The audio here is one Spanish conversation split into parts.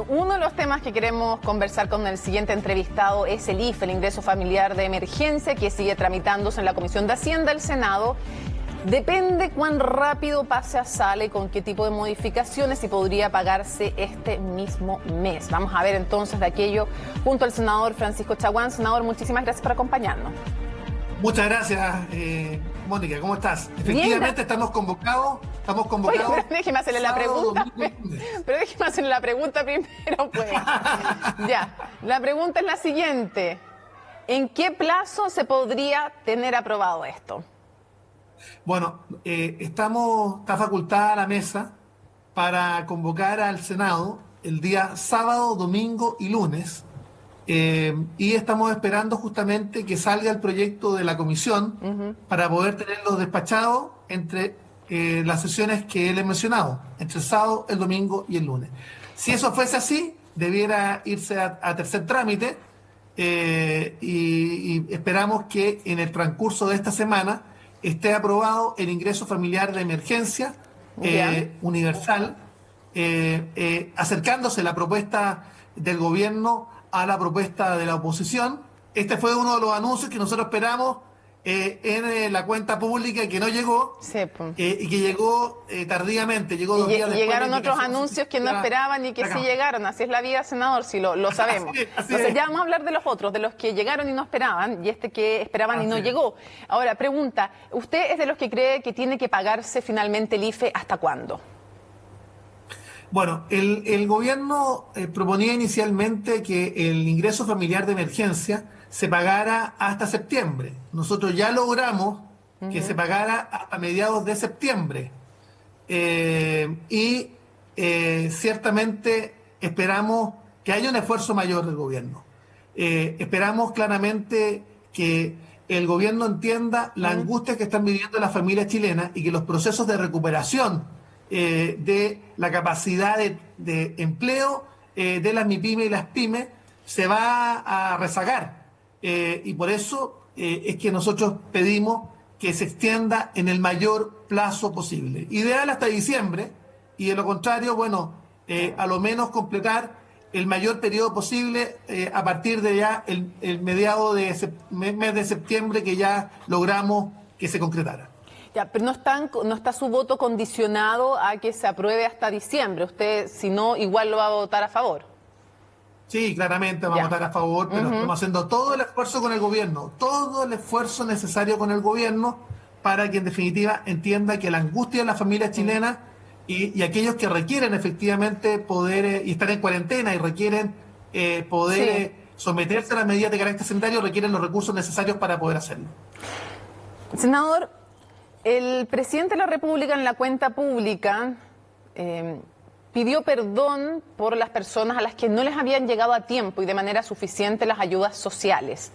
Uno de los temas que queremos conversar con el siguiente entrevistado es el IFE, el ingreso familiar de emergencia, que sigue tramitándose en la Comisión de Hacienda del Senado. Depende cuán rápido pase a sala y con qué tipo de modificaciones y podría pagarse este mismo mes. Vamos a ver entonces de aquello junto al senador Francisco Chaguán. Senador, muchísimas gracias por acompañarnos. Muchas gracias, Mónica. ¿Cómo estás? Efectivamente, estamos convocados. Oye, pero déjeme hacerle la pregunta. Pero déjeme hacerle la pregunta primero, pues. Ya, la pregunta es la siguiente. ¿En qué plazo se podría tener aprobado esto? Bueno, está facultada la mesa para convocar al Senado el día sábado, domingo y lunes. Y estamos esperando justamente que salga el proyecto de la comisión para poder tenerlo despachado entre las sesiones que él ha mencionado, entre el sábado, el domingo y el lunes. Si eso fuese así, debiera irse a tercer trámite y esperamos que en el transcurso de esta semana esté aprobado el ingreso familiar de emergencia universal, acercándose la propuesta del gobierno a la propuesta de la oposición. Este fue uno de los anuncios que nosotros esperamos en la cuenta pública, que no llegó, y que llegó tardíamente, llegó 2 días después. Llegaron otros anuncios que no esperaban y que sí llegaron. Así es la vida, senador, si lo sabemos. Entonces ya vamos a hablar de los otros, de los que llegaron y no esperaban, y este que esperaban y no llegó. Ahora, pregunta, ¿usted es de los que cree que tiene que pagarse finalmente el IFE hasta cuándo? Bueno, el gobierno proponía inicialmente que el ingreso familiar de emergencia se pagara hasta septiembre. Nosotros ya logramos que se pagara hasta mediados de septiembre. Ciertamente esperamos que haya un esfuerzo mayor del gobierno. Esperamos claramente que el gobierno entienda la angustia que están viviendo las familias chilenas y que los procesos de recuperación de la capacidad de empleo de las MIPYME y las pymes se va a rezagar. Y por eso es que nosotros pedimos que se extienda en el mayor plazo posible. Ideal hasta diciembre, y de lo contrario, bueno, a lo menos completar el mayor periodo posible a partir de ya el mediado de mes de septiembre, que ya logramos que se concretara. Ya, pero no está su voto condicionado a que se apruebe hasta diciembre. Usted, si no, igual lo va a votar a favor. Sí, claramente vamos a votar a favor, pero estamos haciendo todo el esfuerzo con el gobierno, todo el esfuerzo necesario con el gobierno para que en definitiva entienda que la angustia de las familias chilenas y aquellos que requieren efectivamente poder y estar en cuarentena y requieren poder someterse a las medidas de carácter sanitario, requieren los recursos necesarios para poder hacerlo. Senador, el presidente de la República en la cuenta pública pidió perdón por las personas a las que no les habían llegado a tiempo y de manera suficiente las ayudas sociales.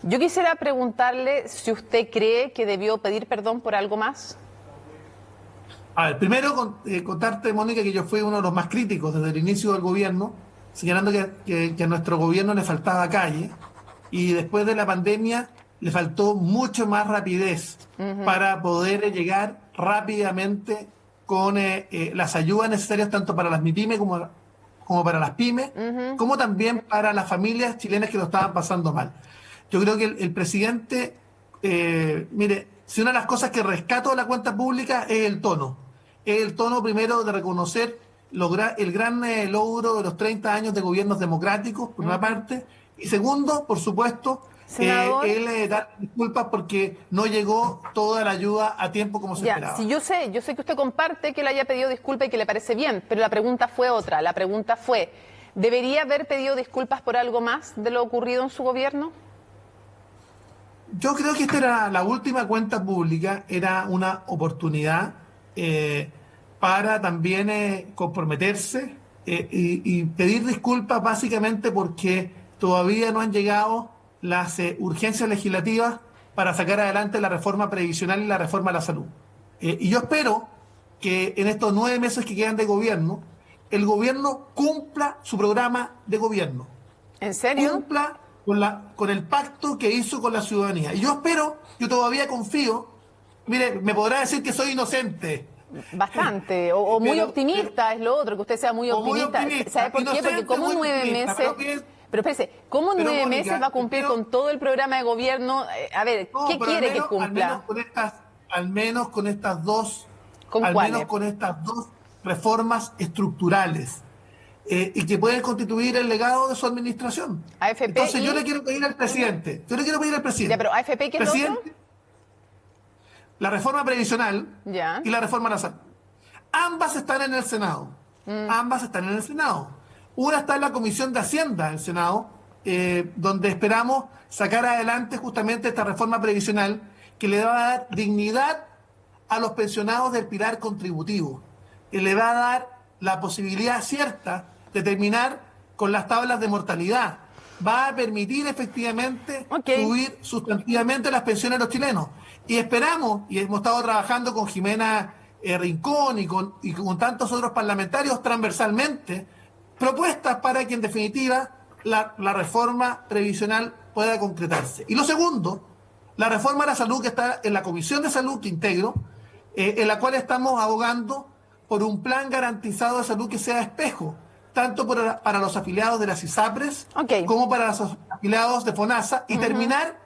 Yo quisiera preguntarle si usted cree que debió pedir perdón por algo más. A ver, primero contarte, Mónica, que yo fui uno de los más críticos desde el inicio del gobierno, señalando que a nuestro gobierno le faltaba calle, y después de la pandemia le faltó mucho más rapidez para poder llegar rápidamente con las ayudas necesarias tanto para las MIPYME como para las pymes, como también para las familias chilenas que lo estaban pasando mal. Yo creo que el presidente, mire, si una de las cosas que rescato de la cuenta pública es el tono. Es el tono primero de reconocer el gran logro de los 30 años de gobiernos democráticos, por una parte, y segundo, por supuesto, él da disculpas porque no llegó toda la ayuda a tiempo como se esperaba. Sí, yo sé que usted comparte que él haya pedido disculpas y que le parece bien, pero la pregunta fue otra. La pregunta fue, ¿debería haber pedido disculpas por algo más de lo ocurrido en su gobierno? Yo creo que esta era la última cuenta pública, era una oportunidad para también comprometerse y pedir disculpas básicamente porque todavía no han llegado las urgencias legislativas para sacar adelante la reforma previsional y la reforma a la salud. Y yo espero que en estos 9 meses que quedan de gobierno, el gobierno cumpla su programa de gobierno. ¿En serio? Cumpla con el pacto que hizo con la ciudadanía. Y yo espero, yo todavía confío, mire, me podrá decir que soy inocente, Bastante, o muy optimista es lo otro, que usted sea muy optimista. ¿Sabe por qué? Porque como 9 meses... Pero espérese, ¿cómo en 9 meses va a cumplir con todo el programa de gobierno? A ver, ¿qué quiere que cumpla? Al menos con estas dos reformas estructurales y que pueden constituir el legado de su administración. AFP Entonces yo le quiero pedir al presidente, Ya, pero AFP, ¿qué es lo otro? La reforma previsional Ya. y la reforma a la salud. Ambas están en el Senado. Una está en la Comisión de Hacienda del Senado, donde esperamos sacar adelante justamente esta reforma previsional que le va a dar dignidad a los pensionados del pilar contributivo, que le va a dar la posibilidad cierta de terminar con las tablas de mortalidad. Va a permitir efectivamente subir sustantivamente las pensiones de los chilenos. Y esperamos, y hemos estado trabajando con Jimena Rincón y con tantos otros parlamentarios transversalmente, propuestas para que en definitiva la reforma previsional pueda concretarse. Y lo segundo, la reforma de la salud que está en la Comisión de Salud que integro, en la cual estamos abogando por un plan garantizado de salud que sea espejo, tanto para los afiliados de las ISAPRES como para los afiliados de FONASA, y terminar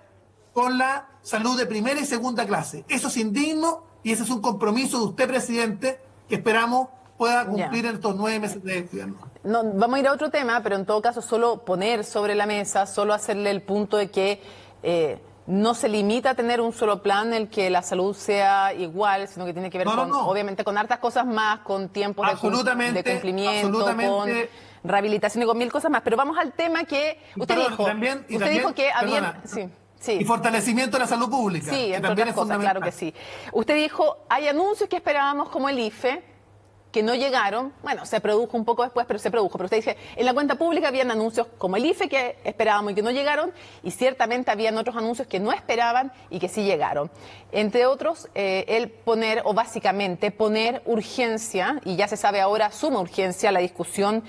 con la salud de primera y segunda clase. Eso es indigno y ese es un compromiso de usted, presidente, que esperamos pueda cumplir en estos 9 meses de gobierno. No, vamos a ir a otro tema, pero en todo caso solo poner sobre la mesa, solo hacerle el punto de que no se limita a tener un solo plan en el que la salud sea igual, sino que tiene que ver obviamente con hartas cosas más, con tiempos de cumplimiento, con rehabilitación y con 1000 cosas más. Pero vamos al tema que usted dijo que había... Sí. Y fortalecimiento de la salud pública. Sí, entre otras cosas, claro que sí. Usted dijo, hay anuncios que esperábamos como el IFE, que no llegaron. Bueno, se produjo un poco después, pero se produjo. Pero usted dice, en la cuenta pública habían anuncios como el IFE que esperábamos y que no llegaron, y ciertamente habían otros anuncios que no esperaban y que sí llegaron. Entre otros, el poner, o básicamente poner urgencia, y ya se sabe ahora, suma urgencia a la discusión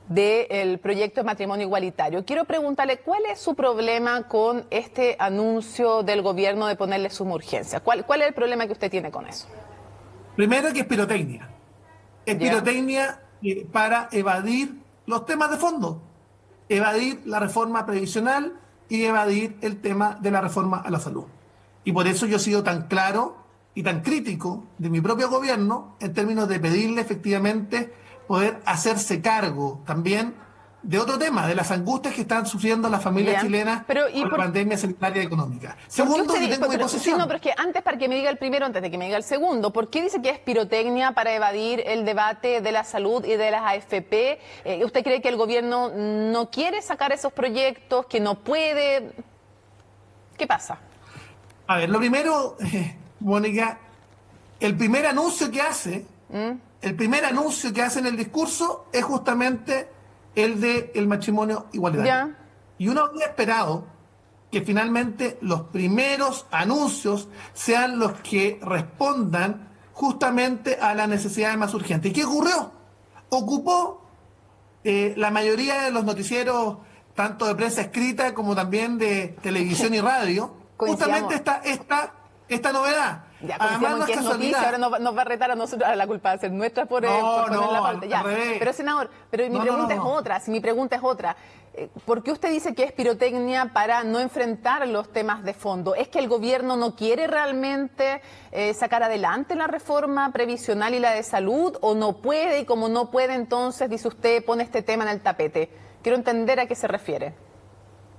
del proyecto de matrimonio igualitario. Quiero preguntarle, ¿cuál es su problema con este anuncio del gobierno de ponerle suma urgencia? ¿Cuál es el problema que usted tiene con eso? Primero, que es pirotecnia. Es pirotecnia para evadir los temas de fondo, evadir la reforma previsional y evadir el tema de la reforma a la salud. Y por eso yo he sido tan claro y tan crítico de mi propio gobierno en términos de pedirle efectivamente poder hacerse cargo también de otro tema, de las angustias que están sufriendo las familias chilenas por la pandemia sanitaria y económica. Segundo, yo tengo mi posición. No, pero es que antes, para que me diga el primero, antes de que me diga el segundo, ¿por qué dice que es pirotecnia para evadir el debate de la salud y de las AFP? ¿Usted cree que el gobierno no quiere sacar esos proyectos, que no puede? ¿Qué pasa? A ver, lo primero, Mónica, el primer anuncio que hace... El primer anuncio que hace en el discurso es justamente el del matrimonio igualitario. Y uno habría esperado que finalmente los primeros anuncios sean los que respondan justamente a las necesidades más urgentes. ¿Y qué ocurrió? Ocupó la mayoría de los noticieros, tanto de prensa escrita como también de televisión y radio, justamente esta novedad. Ya, además, que es noticia, ahora nos va a retar a nosotros, a la culpa de ser nuestra por poner la falta. Ya. Pero, senador, mi pregunta es otra, si mi pregunta es otra, ¿por qué usted dice que es pirotecnia para no enfrentar los temas de fondo? ¿Es que el gobierno no quiere realmente sacar adelante la reforma previsional y la de salud, o no puede, y como no puede, entonces, dice usted, pone este tema en el tapete? Quiero entender a qué se refiere.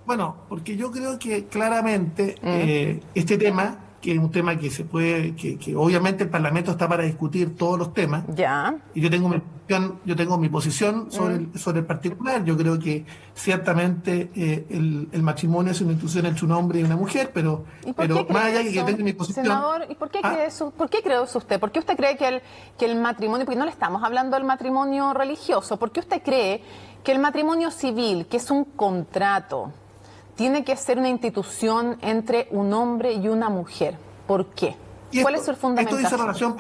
Bueno, porque yo creo que claramente este tema, que es un tema que se puede, que obviamente el Parlamento está para discutir todos los temas. Ya. Y yo tengo mi posición sobre el particular. Yo creo que ciertamente el matrimonio es una institución entre un hombre y una mujer, pero más allá de que yo tenga mi posición. Senador, ¿y por qué cree eso? ¿Por qué cree eso usted? ¿Por qué usted cree que el matrimonio, porque no le estamos hablando del matrimonio religioso, ¿por qué usted cree que el matrimonio civil, que es un contrato, tiene que ser una institución entre un hombre y una mujer? ¿Por qué? ¿Cuál es su fundamentación? Esto dice relación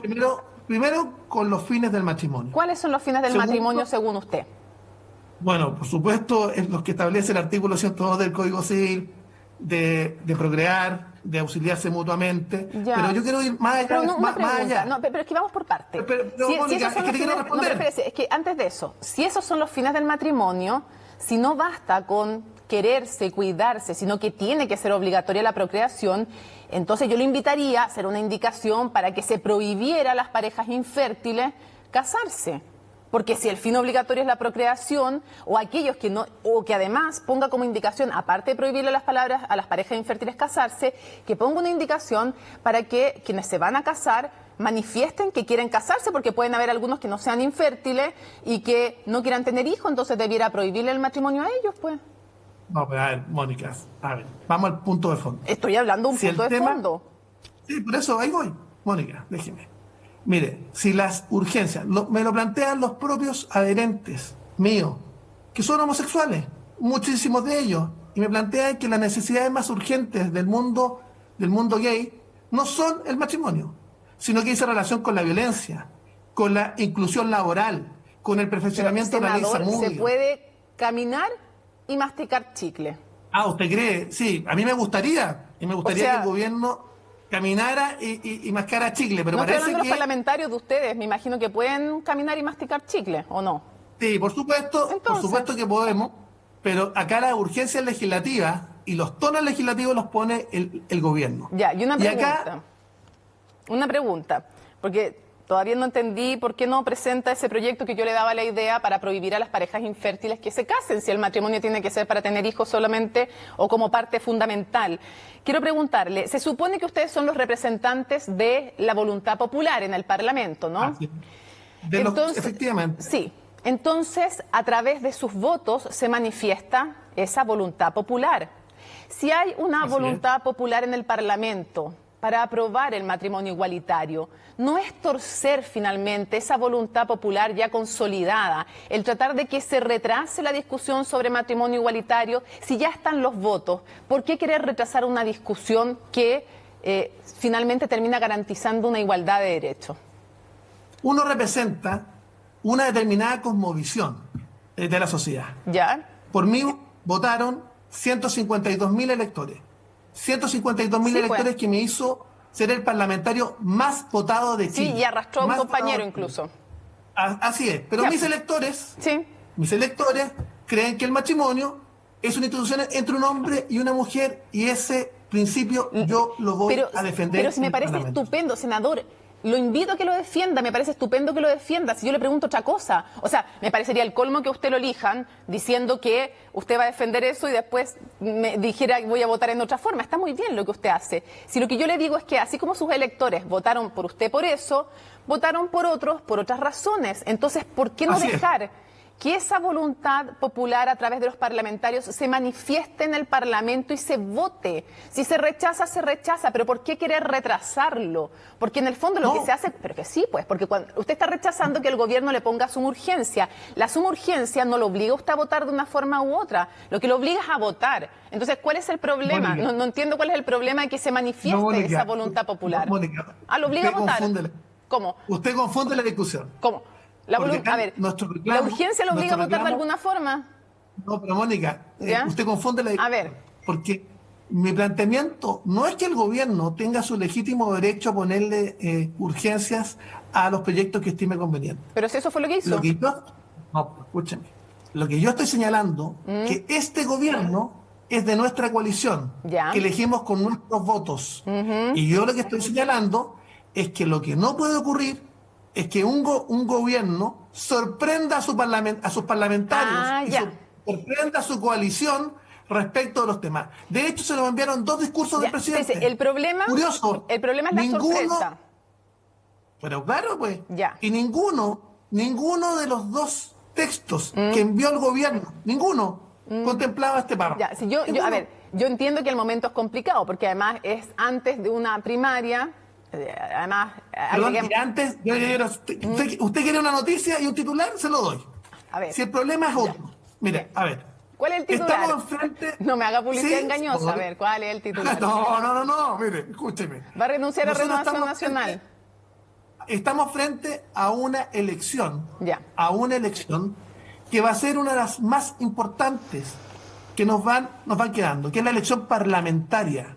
primero con los fines del matrimonio. ¿Cuáles son los fines del matrimonio según usted? Bueno, por supuesto, es los que establece el artículo 102 del Código Civil, de procrear, de auxiliarse mutuamente. Ya. Pero yo quiero ir más allá. Pero más allá. No, pero es que vamos por partes. Mónica, es que te quiero responder. No, espérese, es que antes de eso, si esos son los fines del matrimonio, si no basta con quererse, cuidarse, sino que tiene que ser obligatoria la procreación, entonces yo le invitaría a hacer una indicación para que se prohibiera a las parejas infértiles casarse. Porque si el fin obligatorio es la procreación, o aquellos que no, o que además ponga como indicación, aparte de prohibirle a las parejas infértiles casarse, que ponga una indicación para que quienes se van a casar manifiesten que quieren casarse, porque pueden haber algunos que no sean infértiles y que no quieran tener hijos, entonces debiera prohibirle el matrimonio a ellos, pues. No, pero a ver, Mónica, a ver, vamos al punto de fondo. Estoy hablando de un punto de fondo. Sí, por eso ahí voy. Mónica, déjeme. Mire, si las urgencias, me lo plantean los propios adherentes míos, que son homosexuales, muchísimos de ellos, y me plantean que las necesidades más urgentes del mundo gay no son el matrimonio, sino que dice relación con la violencia, con la inclusión laboral, con el perfeccionamiento de la ley Zamudio. ¿Se puede caminar y masticar chicle? Ah, ¿usted cree? Sí, a mí me gustaría, que el gobierno caminara y mascara chicle, pero no parece estoy hablando de que... los parlamentarios de ustedes, me imagino que pueden caminar y masticar chicle, ¿o no? Sí, por supuesto que podemos, pero acá las urgencias legislativas y los tonos legislativos los pone el gobierno. Ya, y una pregunta, porque todavía no entendí por qué no presenta ese proyecto que yo le daba la idea para prohibir a las parejas infértiles que se casen, si el matrimonio tiene que ser para tener hijos solamente o como parte fundamental. Quiero preguntarle, se supone que ustedes son los representantes de la voluntad popular en el Parlamento, ¿no? Ah, sí. Efectivamente. Sí, entonces a través de sus votos se manifiesta esa voluntad popular. Si hay una voluntad popular en el Parlamento para aprobar el matrimonio igualitario, ¿no es torcer finalmente esa voluntad popular ya consolidada, el tratar de que se retrase la discusión sobre matrimonio igualitario si ya están los votos? ¿Por qué querer retrasar una discusión que finalmente termina garantizando una igualdad de derechos? Uno representa una determinada cosmovisión de la sociedad. ¿Ya? Por mí votaron 152.000 electores. 152.000 electores que me hizo ser el parlamentario más votado de Chile. Sí, y arrastró a un compañero incluso. Así es, pero mis electores creen que el matrimonio es una institución entre un hombre y una mujer, y ese principio yo lo voy a defender. Pero si me parece estupendo, senador, lo invito a que lo defienda, me parece estupendo que lo defienda. Si yo le pregunto otra cosa, o sea, me parecería el colmo que usted lo elijan diciendo que usted va a defender eso y después me dijera voy a votar en otra forma. Está muy bien lo que usted hace. Si lo que yo le digo es que así como sus electores votaron por usted por eso, votaron por otros por otras razones. Entonces, ¿por qué no dejar que esa voluntad popular a través de los parlamentarios se manifieste en el Parlamento y se vote? Si se rechaza, se rechaza, pero ¿por qué querer retrasarlo? Porque en el fondo lo que se hace, pero que sí, pues, porque cuando usted está rechazando que el gobierno le ponga suma urgencia. La suma urgencia no lo obliga a usted a votar de una forma u otra, lo que lo obliga es a votar. Entonces, ¿cuál es el problema? No entiendo cuál es el problema de que se manifieste esa voluntad popular. Lo obliga a votar. ¿Cómo? Usted confunde la discusión. ¿Cómo? ¿La urgencia lo obliga a votar de alguna forma? No, pero Mónica, usted confunde la discusión. A ver. Porque mi planteamiento no es que el gobierno tenga su legítimo derecho a ponerle urgencias a los proyectos que estime convenientes. Pero si eso fue lo que hizo. Escúcheme. Lo que yo estoy señalando, que este gobierno es de nuestra coalición, que elegimos con nuestros votos. Y yo lo que estoy señalando es que lo que no puede ocurrir es que un gobierno sorprenda a sus parlamentarios y sorprenda a su coalición respecto de los temas. De hecho, se nos enviaron 2 discursos del presidente. El problema, curioso, el problema es la sorpresa. Pero claro, pues. Y ninguno de los 2 textos que envió el gobierno, contemplaba este párrafo. A ver, yo entiendo que el momento es complicado, porque además es antes de una primaria. Además, antes, usted quiere una noticia y un titular, se lo doy. A ver, si el problema es otro, mire, a ver. ¿Cuál es el titular? Estamos enfrente. No me haga publicidad engañosa. A ver, ¿cuál es el titular? No, mire, escúcheme. ¿Va a renunciar a Renovación Nacional? Estamos frente a una elección. A una elección que va a ser una de las más importantes que nos van quedando, que es la elección parlamentaria.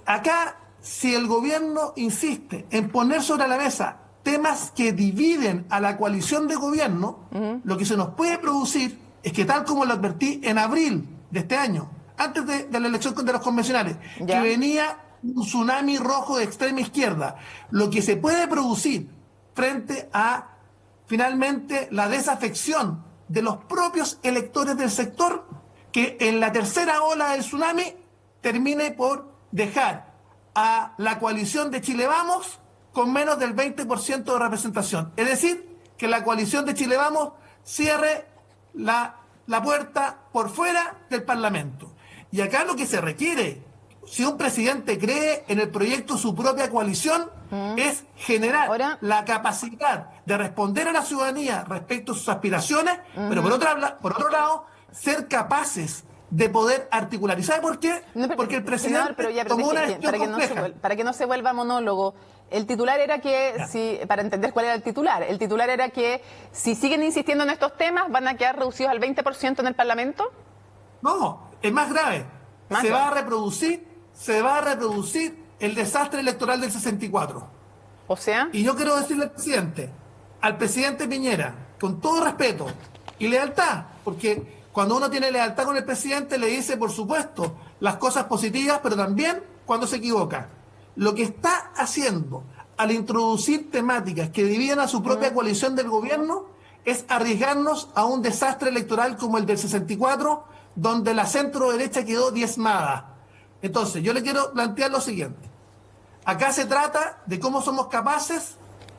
Acá, si el gobierno insiste en poner sobre la mesa temas que dividen a la coalición de gobierno, lo que se nos puede producir es que, tal como lo advertí en abril de este año, antes de la elección de los convencionales, que venía un tsunami rojo de extrema izquierda, lo que se puede producir frente a, finalmente, la desafección de los propios electores del sector, que en la tercera ola del tsunami termine por dejar a la coalición de Chile Vamos con menos del 20% de representación. Es decir, que la coalición de Chile Vamos cierre la puerta por fuera del Parlamento. Y acá lo que se requiere, si un presidente cree en el proyecto su propia coalición, es generar la capacidad de responder a la ciudadanía respecto a sus aspiraciones, pero por otro lado, ser capaces de poder articular. ¿Y sabe por qué? Porque el presidente tomó una decisión compleja. Para que no se vuelva monólogo, el titular era que, para entender cuál era el titular era que si siguen insistiendo en estos temas, ¿van a quedar reducidos al 20% en el Parlamento? No, es más grave. Se va a reproducir el desastre electoral del 64. O sea... Y yo quiero decirle al presidente Piñera, con todo respeto y lealtad, porque cuando uno tiene lealtad con el presidente le dice, por supuesto, las cosas positivas, pero también cuando se equivoca. Lo que está haciendo al introducir temáticas que dividen a su propia coalición del gobierno es arriesgarnos a un desastre electoral como el del 64, donde la centro derecha quedó diezmada. Entonces, yo le quiero plantear lo siguiente. Acá se trata de cómo somos capaces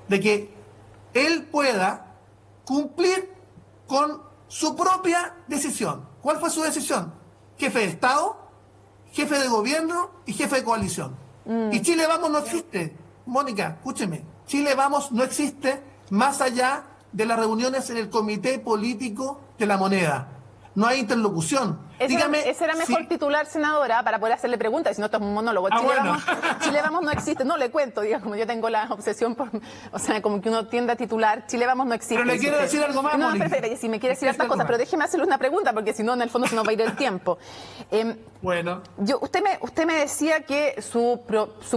de que él pueda cumplir con su propia decisión. ¿Cuál fue su decisión? Jefe de Estado, jefe de gobierno y jefe de coalición. Y Chile Vamos no existe. Mónica, escúcheme. Chile Vamos no existe más allá de las reuniones en el Comité Político de la Moneda. No hay interlocución. Ese era mejor titular, senadora, para poder hacerle preguntas, si no esto es un monólogo. Chile Vamos no existe, no le cuento, digamos, como yo tengo la obsesión por, o sea, como que uno tiende a titular, Chile Vamos no existe. Pero le quiero decir algo más, no, perfecto, si me quiere decir estas cosas, pero déjeme hacerle una pregunta, porque si no, en el fondo se nos va a ir el tiempo. Bueno. Usted me decía que su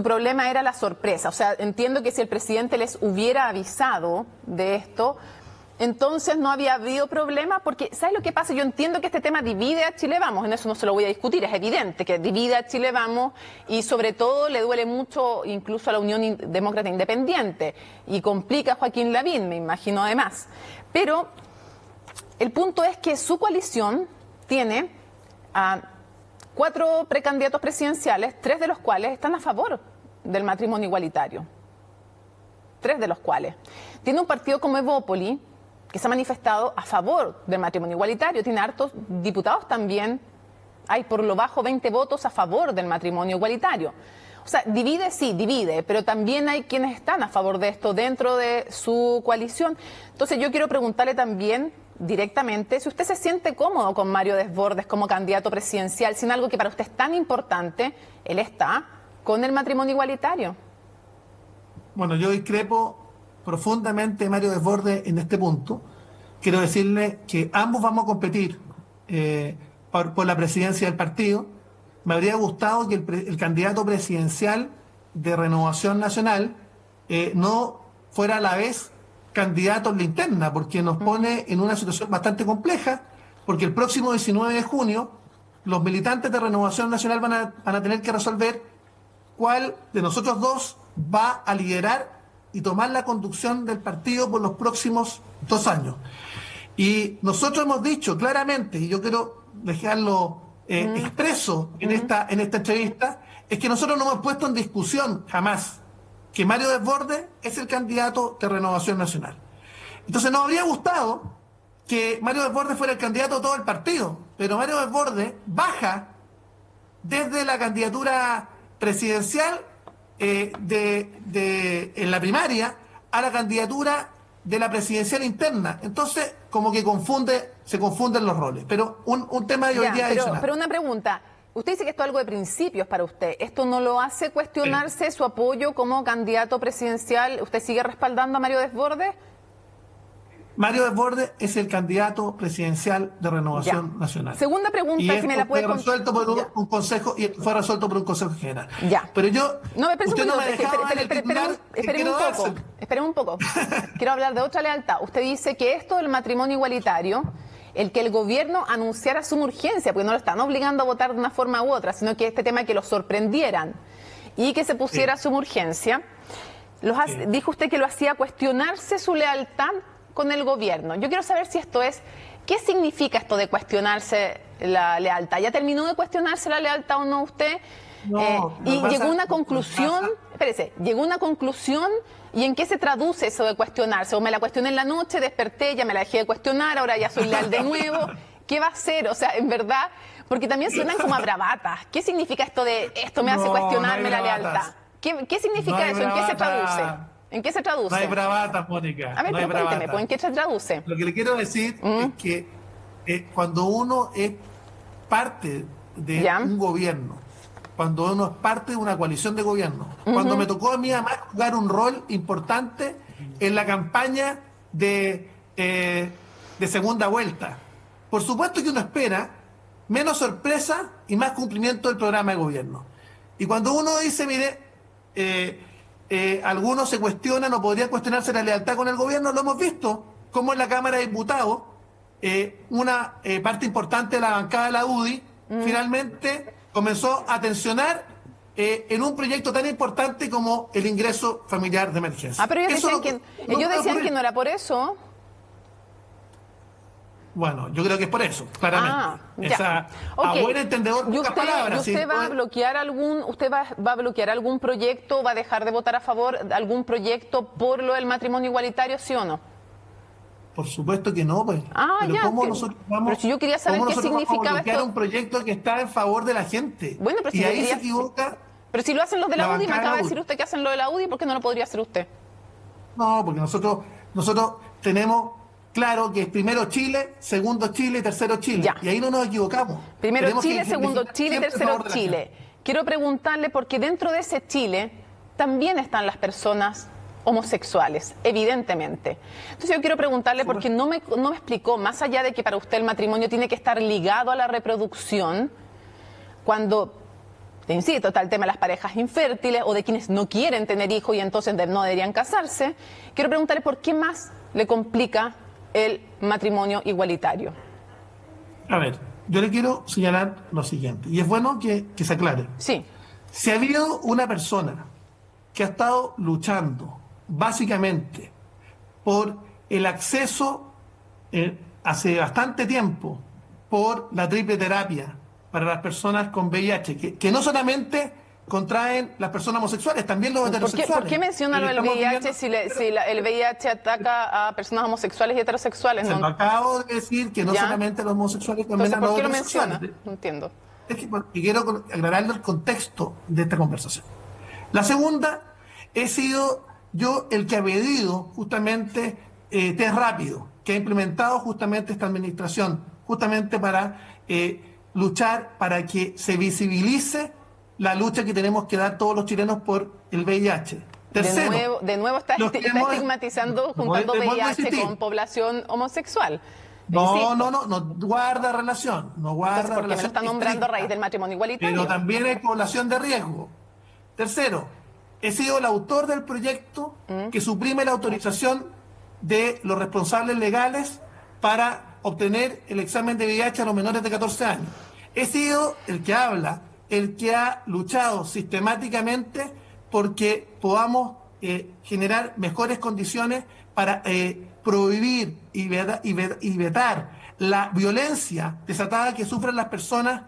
problema era la sorpresa, o sea, entiendo que si el presidente les hubiera avisado de esto, entonces no había habido problema, porque ¿sabes lo que pasa? Yo entiendo que este tema divide a Chile Vamos, en eso no se lo voy a discutir, es evidente que divide a Chile Vamos y sobre todo le duele mucho incluso a la Unión Demócrata Independiente y complica a Joaquín Lavín, me imagino además. Pero el punto es que su coalición tiene a 4 precandidatos presidenciales, 3 de los cuales están a favor del matrimonio igualitario. 3 de los cuales. Tiene un partido como Evópoli, que se ha manifestado a favor del matrimonio igualitario. Tiene hartos diputados también. Hay por lo bajo 20 votos a favor del matrimonio igualitario. O sea, divide, sí, divide, pero también hay quienes están a favor de esto dentro de su coalición. Entonces yo quiero preguntarle también directamente si usted se siente cómodo con Mario Desbordes como candidato presidencial, sin algo que para usted es tan importante, él está con el matrimonio igualitario. Bueno, yo discrepo profundamente de Mario Desbordes en este punto. Quiero decirle que ambos vamos a competir por la presidencia del partido. Me habría gustado que el candidato presidencial de Renovación Nacional no fuera a la vez candidato en la interna, porque nos pone en una situación bastante compleja, porque el próximo 19 de junio los militantes de Renovación Nacional van a tener que resolver cuál de nosotros dos va a liderar y tomar la conducción del partido por los próximos 2 años. Y nosotros hemos dicho claramente, y yo quiero dejarlo expreso en esta entrevista, es que nosotros no hemos puesto en discusión jamás que Mario Desbordes es el candidato de Renovación Nacional. Entonces nos habría gustado que Mario Desbordes fuera el candidato de todo el partido, pero Mario Desbordes baja desde la candidatura presidencial en la primaria a la candidatura de la presidencial interna. Entonces, como que se confunden los roles. Pero un tema de hoy día adicional. Pero una pregunta. Usted dice que esto es algo de principios para usted. ¿Esto no lo hace cuestionarse su apoyo como candidato presidencial? ¿Usted sigue respaldando a Mario Desbordes? Mario Desbordes es el candidato presidencial de Renovación Nacional. Segunda pregunta, y si me la puede resuelto por un consejo, y fue resuelto por un consejo general. Ya. Pero yo, no me usted no me dejaba esperen un poco. Quiero hablar de otra lealtad. Usted dice que esto del matrimonio igualitario, el que el gobierno anunciara suma urgencia, porque no lo están obligando a votar de una forma u otra, sino que este tema que los sorprendieran y que se pusiera suma urgencia, dijo usted que lo hacía cuestionarse su lealtad con el gobierno. Yo quiero saber si esto es, ¿qué significa esto de cuestionarse la lealtad? ¿Ya terminó de cuestionarse la lealtad o no usted? Y llegó a una conclusión, espérese, llegó a una conclusión, ¿y en qué se traduce eso de cuestionarse? O me la cuestioné en la noche, desperté, ya me la dejé de cuestionar, ahora ya soy leal de nuevo. ¿Qué va a hacer? O sea, en verdad, porque también suenan como a bravatas. ¿Qué significa esto de esto me hace cuestionarme la lealtad? ¿Qué significa eso? ¿En qué se traduce? ¿En qué se traduce? No hay bravatas, Mónica. A ver, pero cuénteme, ¿en qué se traduce? Lo que le quiero decir es que cuando uno es parte de un gobierno, cuando uno es parte de una coalición de gobierno, cuando me tocó a mí además jugar un rol importante en la campaña de segunda vuelta, por supuesto que uno espera menos sorpresa y más cumplimiento del programa de gobierno. Y cuando uno dice, mire, algunos se cuestionan o podrían cuestionarse la lealtad con el gobierno, lo hemos visto, como en la Cámara de Diputados, una parte importante de la bancada de la UDI finalmente comenzó a tensionar en un proyecto tan importante como el ingreso familiar de emergencia. Pero ellos decían que no era por eso. Bueno, yo creo que es por eso, claramente. A buen entendedor, pocas palabras. ¿Y usted va a bloquear algún proyecto, va a dejar de votar a favor de algún proyecto por lo del matrimonio igualitario, sí o no? Por supuesto que no, pues. Pero si yo quería saber qué significaba esto. Un proyecto que está en favor de la gente. Bueno, pero si y ahí se equivoca. Pero si lo hacen los de la UDI, me acaba de decir usted que hacen lo de la UDI, ¿por qué no lo podría hacer usted? No, porque nosotros tenemos claro que es primero Chile, segundo Chile y tercero Chile. Ya. Y ahí no nos equivocamos. Primero Chile, segundo Chile, tercero Chile. Quiero preguntarle, porque dentro de ese Chile también están las personas homosexuales, evidentemente. Entonces yo quiero preguntarle, porque no me explicó, más allá de que para usted el matrimonio tiene que estar ligado a la reproducción, cuando, te insisto, está el tema de las parejas infértiles o de quienes no quieren tener hijos y entonces no deberían casarse, quiero preguntarle por qué más le complica el matrimonio igualitario. A ver, yo le quiero señalar lo siguiente, y es bueno que se aclare. Sí. Si ha habido una persona que ha estado luchando básicamente por el acceso hace bastante tiempo por la triple terapia para las personas con VIH, que no solamente contraen las personas homosexuales, también los heterosexuales. ¿Por qué menciona lo del VIH si el VIH ataca a personas homosexuales y heterosexuales? Se lo acabo de decir, que no solamente los homosexuales, también a los heterosexuales. ¿Por qué lo menciona? No entiendo. Es que quiero aclararle el contexto de esta conversación. La segunda, he sido yo el que ha pedido justamente test rápido, que ha implementado justamente esta administración, justamente para luchar, para que se visibilice la lucha que tenemos que dar todos los chilenos por el VIH. Tercero, de nuevo está estigmatizando, juntando VIH con población homosexual. No guarda relación. No guarda Entonces, ¿por qué me lo está nombrando a raíz del matrimonio igualitario? Pero también hay población de riesgo. Tercero, he sido el autor del proyecto que suprime la autorización de los responsables legales para obtener el examen de VIH a los menores de 14 años. He sido el que habla, el que ha luchado sistemáticamente porque podamos generar mejores condiciones para prohibir y vetar la violencia desatada que sufren las personas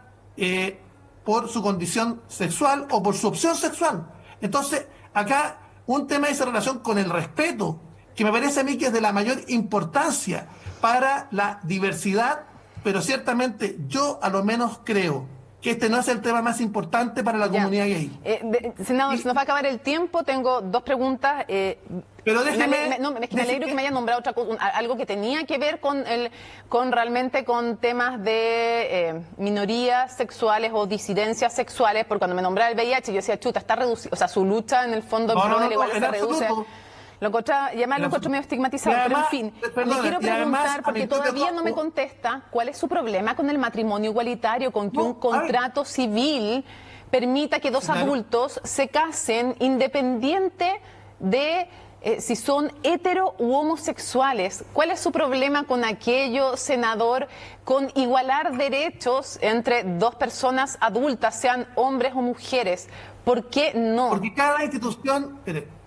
por su condición sexual o por su opción sexual. Entonces, acá un tema dice relación con el respeto, que me parece a mí que es de la mayor importancia para la diversidad, pero ciertamente yo a lo menos creo que este no es el tema más importante para la comunidad gay. Senador, se nos va a acabar el tiempo, tengo dos preguntas. Pero déjeme... Es que me alegro que me haya nombrado algo que tenía que ver realmente con temas de minorías sexuales o disidencias sexuales, porque cuando me nombraba el VIH yo decía, chuta, está reducido, o sea, su lucha en el fondo en pro de la igualdad se reduce. Lo encuentro medio estigmatizado, pero en fin, le quiero preguntar, porque todavía no me contesta, ¿cuál es su problema con el matrimonio igualitario, con que un contrato civil permita que dos adultos se casen independiente de si son hetero u homosexuales? ¿Cuál es su problema con aquello, senador, con igualar derechos entre dos personas adultas, sean hombres o mujeres? ¿Por qué no? Porque cada institución,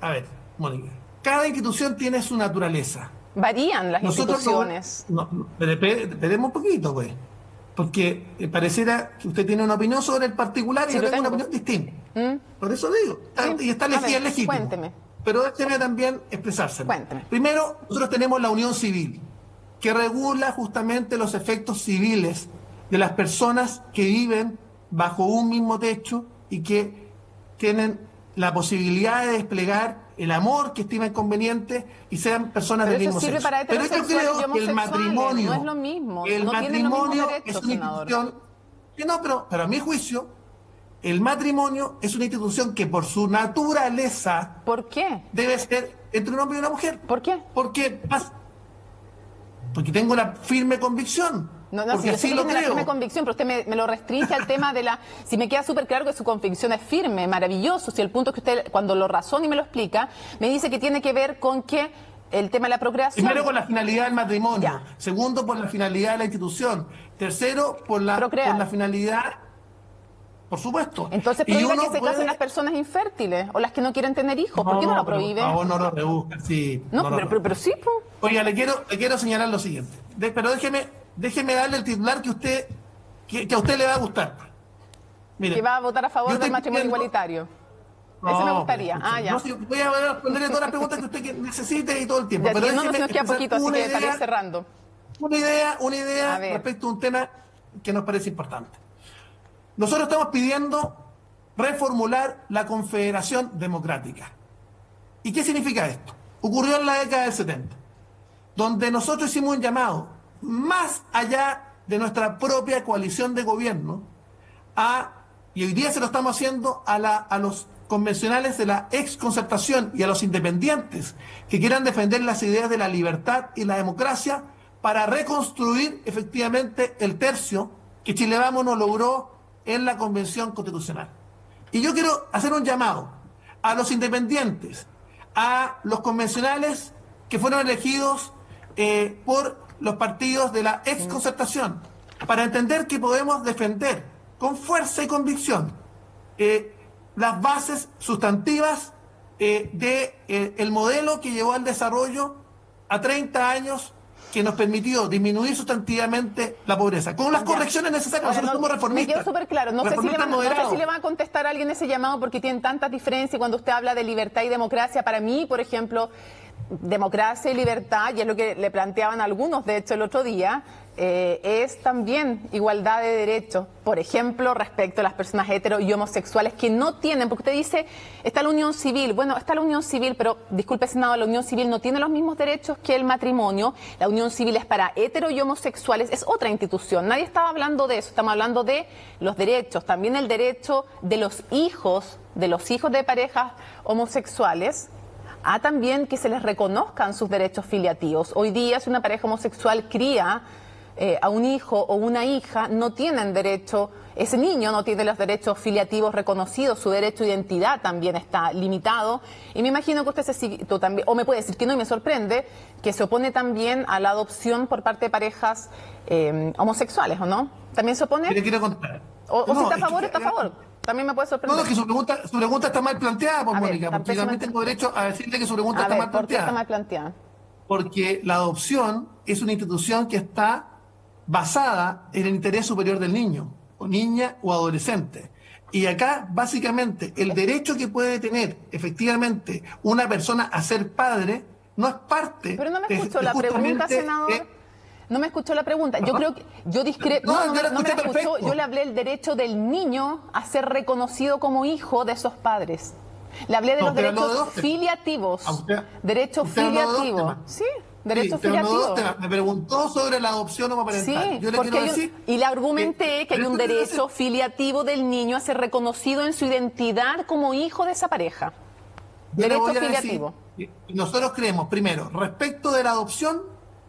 a ver, Mónica, cada institución tiene su naturaleza. Varían las instituciones. Esperemos un poquito, pues. Porque pareciera que usted tiene una opinión sobre el particular y yo tengo una opinión distinta. Por eso digo, y está legítimo. Cuénteme. Pero déjeme también expresárselo. Cuénteme. Primero, nosotros tenemos la unión civil, que regula justamente los efectos civiles de las personas que viven bajo un mismo techo y que tienen la posibilidad de desplegar el amor que estiman conveniente y sean personas del mismo sexo. Pero yo creo que el matrimonio no es lo mismo. El matrimonio es una institución. No, pero a mi juicio, el matrimonio es una institución que por su naturaleza. ¿Por qué? Debe ser entre un hombre y una mujer. ¿Por qué? Porque tengo la firme convicción. No, porque si yo así sé que lo tiene la creo. firme convicción, pero usted me lo restringe al tema de la... Si me queda súper claro que su convicción es firme, maravilloso, si el punto que usted, cuando lo razona y me lo explica, me dice que tiene que ver con que el tema de la procreación... Primero, por la finalidad del matrimonio. Ya. Segundo, por la finalidad de la institución. Tercero, por la finalidad... Por supuesto. Entonces prohíbe que se casen las personas infértiles o las que no quieren tener hijos. ¿Por qué no lo prohíbe? Por favor, no lo rebusca, sí. Pero sí, pues. Oiga, le quiero señalar lo siguiente. Pero déjeme darle el titular que a usted le va a gustar. Mire, que va a votar a favor del matrimonio igualitario. Ese me gustaría. Ya. No, voy a responderle todas las preguntas que usted necesite y todo el tiempo. Ya, pero no nos queda poquito, así que estaría cerrando. Una idea respecto a un tema que nos parece importante. Nosotros estamos pidiendo reformular la Confederación Democrática. ¿Y qué significa esto? Ocurrió en la década del 70, donde nosotros hicimos un llamado, más allá de nuestra propia coalición de gobierno, y hoy día se lo estamos haciendo a los convencionales de la exconcertación y a los independientes que quieran defender las ideas de la libertad y la democracia para reconstruir efectivamente el tercio que Chile Vamos no logró en la Convención Constitucional. Y yo quiero hacer un llamado a los independientes, a los convencionales que fueron elegidos por los partidos de la exconcertación, para entender que podemos defender con fuerza y convicción las bases sustantivas del modelo que llevó al desarrollo a 30 años, que nos permitió disminuir sustantivamente la pobreza, con las correcciones necesarias. Nosotros somos reformistas. Me quedó súper claro. No sé si le va a contestar a alguien ese llamado, porque tienen tantas diferencias. Cuando usted habla de libertad y democracia, para mí, por ejemplo, democracia y libertad, y es lo que le planteaban algunos, de hecho, el otro día, es también igualdad de derechos, por ejemplo, respecto a las personas hetero y homosexuales que no tienen, porque usted dice, está la unión civil. Bueno, está la unión civil, pero, disculpe, senador, la unión civil no tiene los mismos derechos que el matrimonio. La unión civil es para hetero y homosexuales, es otra institución. Nadie estaba hablando de eso, estamos hablando de los derechos, también el derecho de los hijos de parejas homosexuales, a también que se les reconozcan sus derechos filiativos. Hoy día, si una pareja homosexual cría a un hijo o una hija, no tienen derecho, ese niño no tiene los derechos filiativos reconocidos, su derecho de identidad también está limitado. Y me imagino que usted también, o me puede decir que no, y me sorprende, que se opone también a la adopción por parte de parejas homosexuales, ¿o no? ¿También se opone? Le quiero contar. O si está a favor, está a favor. También me puede sorprender. No, que su pregunta está mal planteada, pues, Mónica, porque yo también tengo derecho a decirle que su pregunta está mal planteada. ¿Por qué está mal planteada? Porque la adopción es una institución que está basada en el interés superior del niño, o niña o adolescente. Y acá, básicamente, el derecho que puede tener efectivamente una persona a ser padre no es parte. Pero no me escuchó la pregunta, senador. No me escuchó la pregunta. Yo creo que yo discrepo. No me la escuchó. Yo le hablé del derecho del niño a ser reconocido como hijo de esos padres. Le hablé de los derechos filiativos. Derechos filiativos. Sí. Derechos filiativos. Me preguntó sobre la adopción homoparental. Sí, yo le quiero decir y le argumenté que hay un derecho filiativo del niño a ser reconocido en su identidad como hijo de esa pareja. Derecho filiativo. Y nosotros creemos, primero, respecto de la adopción,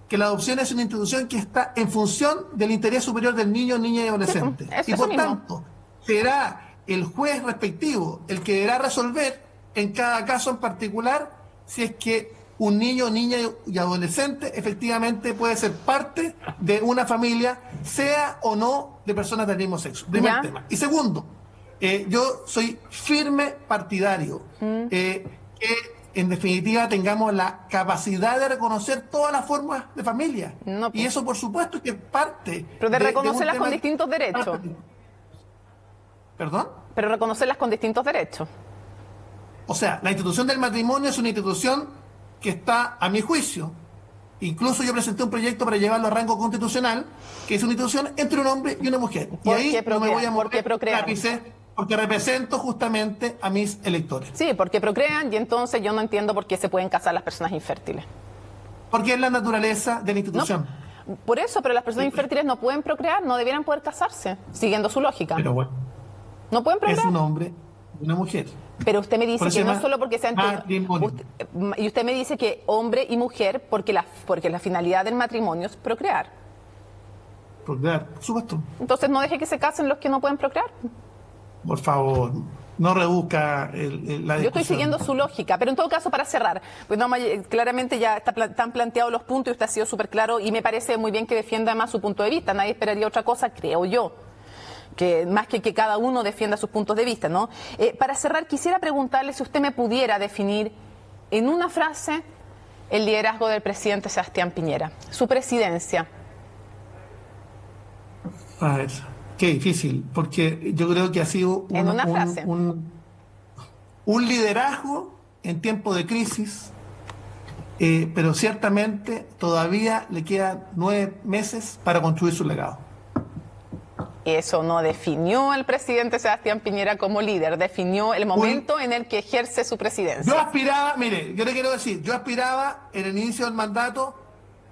que la adopción es una institución que está en función del interés superior del niño, niña y adolescente. Eso, Y por mismo. tanto, será el juez respectivo el que deberá resolver en cada caso en particular si es que un niño, niña y adolescente efectivamente puede ser parte de una familia, sea o no de personas del mismo sexo. Primer tema. Y segundo, yo soy firme partidario que en definitiva tengamos la capacidad de reconocer todas las formas de familia. No, pues. Y eso por supuesto que es parte. Pero de reconocerlas con distintos derechos. ¿Perdón? Pero reconocerlas con distintos derechos. O sea, la institución del matrimonio es una institución que está, a mi juicio, incluso yo presenté un proyecto para llevarlo a rango constitucional, que es una institución entre un hombre y una mujer. Y ahí no me voy a mover porque represento justamente a mis electores. Sí, porque procrean y entonces yo no entiendo por qué se pueden casar las personas infértiles. Porque es la naturaleza de la institución. No, por eso, pero las personas infértiles no pueden procrear, no debieran poder casarse, siguiendo su lógica. Pero bueno. No pueden procrear. Es un hombre y una mujer. Pero usted me dice que no solo porque sean... Y usted me dice que hombre y mujer porque la finalidad del matrimonio es procrear. Procrear, por supuesto. Entonces no deje que se casen los que no pueden procrear. Por favor, no reduzca la discusión. Yo estoy siguiendo su lógica, pero en todo caso, para cerrar, pues no, claramente ya están planteados los puntos y usted ha sido súper claro y me parece muy bien que defienda más su punto de vista. Nadie esperaría otra cosa, creo yo. Que más que cada uno defienda sus puntos de vista, ¿no? Para cerrar, quisiera preguntarle si usted me pudiera definir en una frase el liderazgo del presidente Sebastián Piñera, su presidencia. A ver, qué difícil, porque yo creo que ha sido un liderazgo en tiempo de crisis, pero ciertamente todavía le quedan 9 meses para construir su legado. Eso no definió al presidente Sebastián Piñera como líder, definió el momento en el que ejerce su presidencia. Yo aspiraba, mire, yo le quiero decir, yo aspiraba en el inicio del mandato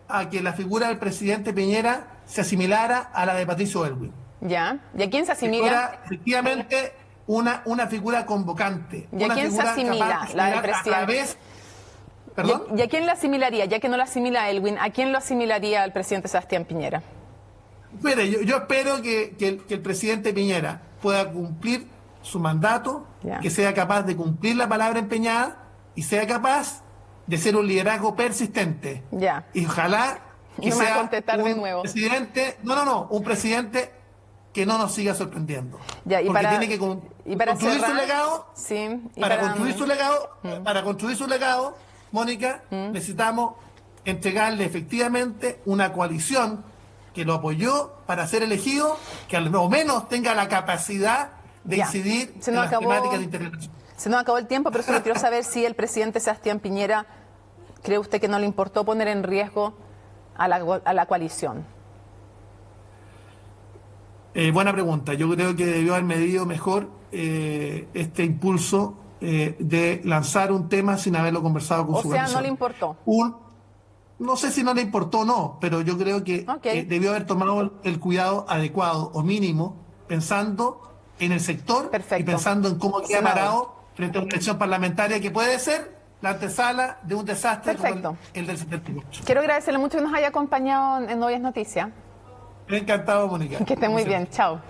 a que la figura del presidente Piñera se asimilara a la de Patricio Aylwin. ¿Ya? ¿Y a quién se asimila? Era efectivamente una figura convocante. ¿Y a quién se asimila la del presidente? ¿Perdón? ¿Y a quién la asimilaría? Ya que no la asimila a Aylwin, ¿a quién lo asimilaría al presidente Sebastián Piñera? Mire, yo espero que el presidente Piñera pueda cumplir su mandato, que sea capaz de cumplir la palabra empeñada y sea capaz de ser un liderazgo persistente. Y ojalá que sea un presidente, un presidente que no nos siga sorprendiendo. Porque tiene que construir su legado. Sí, para construir su legado, Mónica, necesitamos entregarle efectivamente una coalición que lo apoyó para ser elegido, que al menos tenga la capacidad de incidir en las temáticas de interés. Se nos acabó el tiempo, pero solo quiero saber si el presidente Sebastián Piñera, ¿cree usted que no le importó poner en riesgo a la coalición? Buena pregunta. Yo creo que debió haber medido mejor este impulso de lanzar un tema sin haberlo conversado con su coalición. O sea, no le importó. No sé si no le importó o no, pero yo creo que debió haber tomado el cuidado adecuado o mínimo, pensando en el sector y pensando en cómo queda parado frente a una elección parlamentaria que puede ser la antesala de un desastre como el del 78. Quiero agradecerle mucho que nos haya acompañado en Novias Noticias. Encantado, Mónica. Que esté muy bien. Chao.